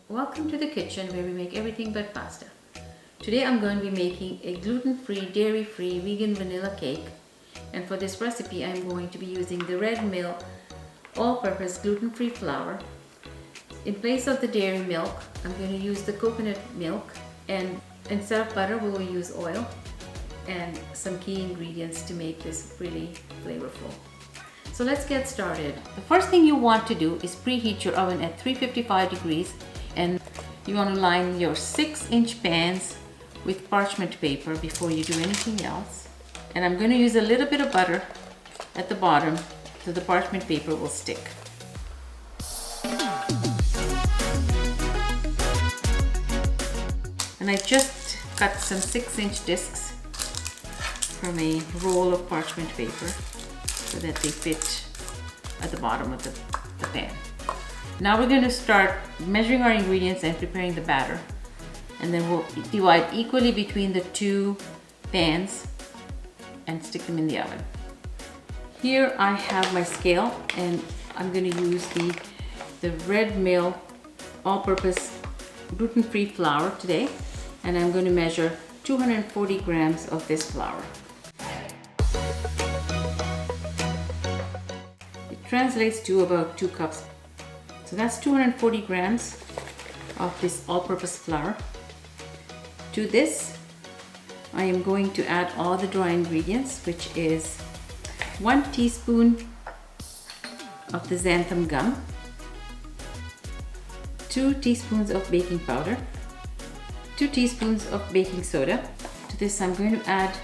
Welcome to the kitchen where we make everything but pasta. Today I'm going to be making a gluten-free, dairy-free, vegan vanilla cake. And for this recipe I'm going to be using the Red Mill all-purpose gluten-free flour. In place of the dairy milk, I'm going to use the coconut milk, and instead of butter we will use oil and some key ingredients to make this really flavorful. So let's get started. The first thing you want to do is preheat your oven at 355 degrees, and you want to line your 6-inch pans with parchment paper before you do anything else. And I'm going to use a little bit of butter at the bottom so the parchment paper will stick. And I just cut some 6-inch discs from a roll of parchment paper so that they fit at the bottom of the pan. Now we're going to start measuring our ingredients and preparing the batter, and then we'll divide equally between the two pans and stick them in the oven. Here I have my scale, and I'm going to use the Red Mill all-purpose gluten-free flour today, and I'm going to measure 240 grams of this flour. It translates to about 2 cups. So that's 240 grams of this all-purpose flour. To this, I am going to add all the dry ingredients, which is 1 teaspoon of the xanthum gum, 2 teaspoons of baking powder, 2 teaspoons of baking soda. To this, I'm going to add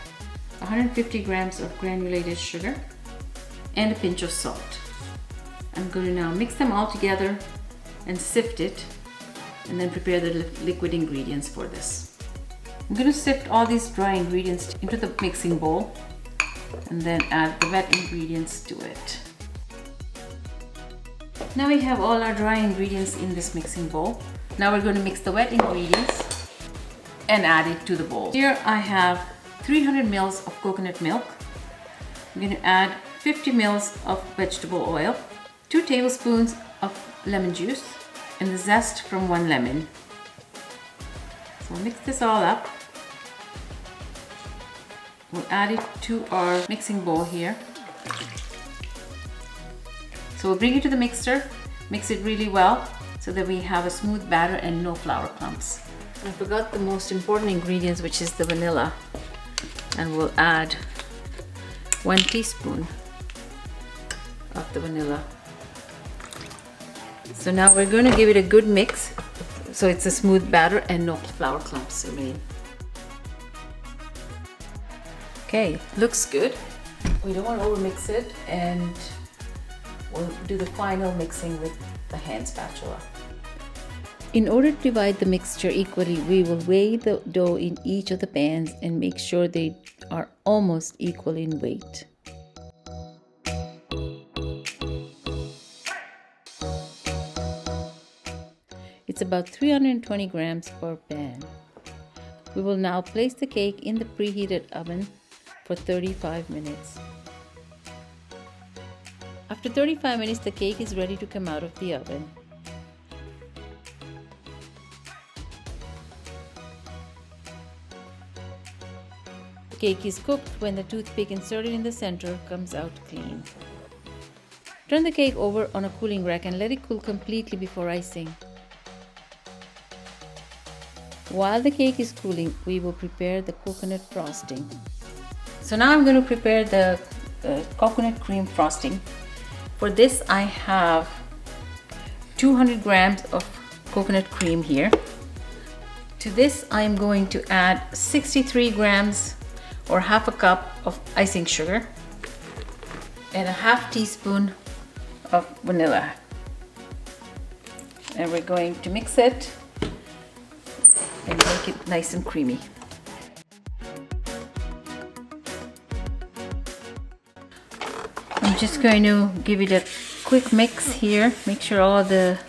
150 grams of granulated sugar and a pinch of salt. I'm going to now mix them all together and sift it, and then prepare the liquid ingredients for this. I'm going to sift all these dry ingredients into the mixing bowl and then add the wet ingredients to it. Now we have all our dry ingredients in this mixing bowl. Now we're going to mix the wet ingredients and add it to the bowl. Here I have 300 mils of coconut milk. I'm going to add 50 mils of vegetable oil, 2 tablespoons of lemon juice, and the zest from 1 lemon. So mix this all up. We'll add it to our mixing bowl here. So we'll bring it to the mixer, mix it really well so that we have a smooth batter and no flour clumps. I forgot the most important ingredients, which is the vanilla, and we'll add 1 teaspoon of the vanilla. So now we're going to give it a good mix so it's a smooth batter and no flour clumps remain. Okay, looks good. We don't want to overmix it, and we'll do the final mixing with the hand spatula. In order to divide the mixture equally, we will weigh the dough in each of the pans and make sure they are almost equal in weight. It's about 320 grams per pan. We will now place the cake in the preheated oven for 35 minutes. After 35 minutes, the cake is ready to come out of the oven. The cake is cooked when the toothpick inserted in the center comes out clean. Turn the cake over on a cooling rack and let it cool completely before icing. While the cake is cooling, we will prepare the coconut frosting. So now I'm going to prepare the coconut cream frosting. For this, I have 200 grams of coconut cream here. To this, I am going to add 63 grams or half a cup of icing sugar and a half teaspoon of vanilla. And we're going to mix it and make it nice and creamy. I'm just going to give it a quick mix here. Make sure all the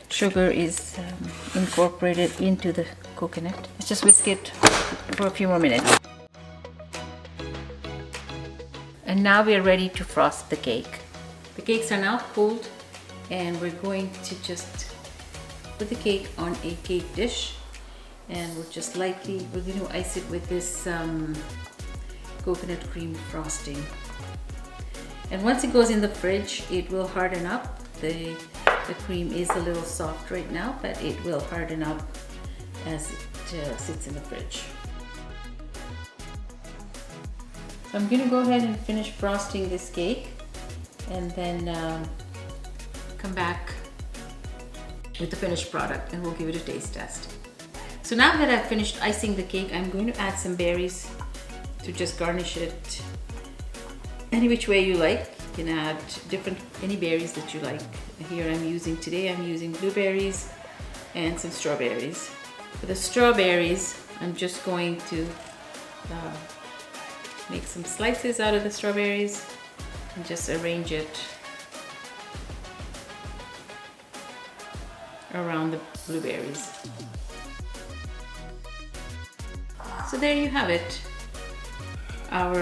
sugar is incorporated into the coconut. Let's just whisk it for a few more minutes. And now we are ready to frost the cake. The cakes are now cooled, and we're going to just put the cake on a cake dish, and we're going to ice it with this coconut cream frosting. And once it goes in the fridge, it will harden up. The cream is a little soft right now, but it will harden up as it sits in the fridge. So I'm going to go ahead and finish frosting this cake, and then come back with the finished product, and we'll give it a taste test. So now that I've finished icing the cake, I'm going to add some berries to just garnish it any which way you like. You can add any berries that you like. Here today I'm using blueberries and some strawberries. For the strawberries, I'm just going to make some slices out of the strawberries and just arrange it around the blueberries. So there you have it, our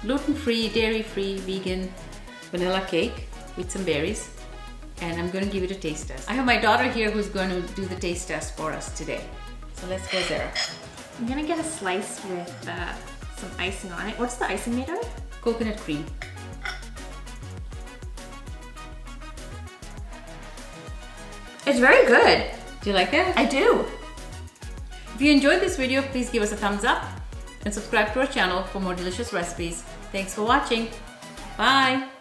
gluten-free, dairy-free, vegan vanilla cake with some berries, and I'm going to give it a taste test. I have my daughter here who's going to do the taste test for us today. So let's go, Zara. I'm gonna get a slice with some icing on it. What's the icing made of? Coconut cream. It's very good. Do you like it? I do. If you enjoyed this video, please give us a thumbs up and subscribe to our channel for more delicious recipes. Thanks for watching. Bye.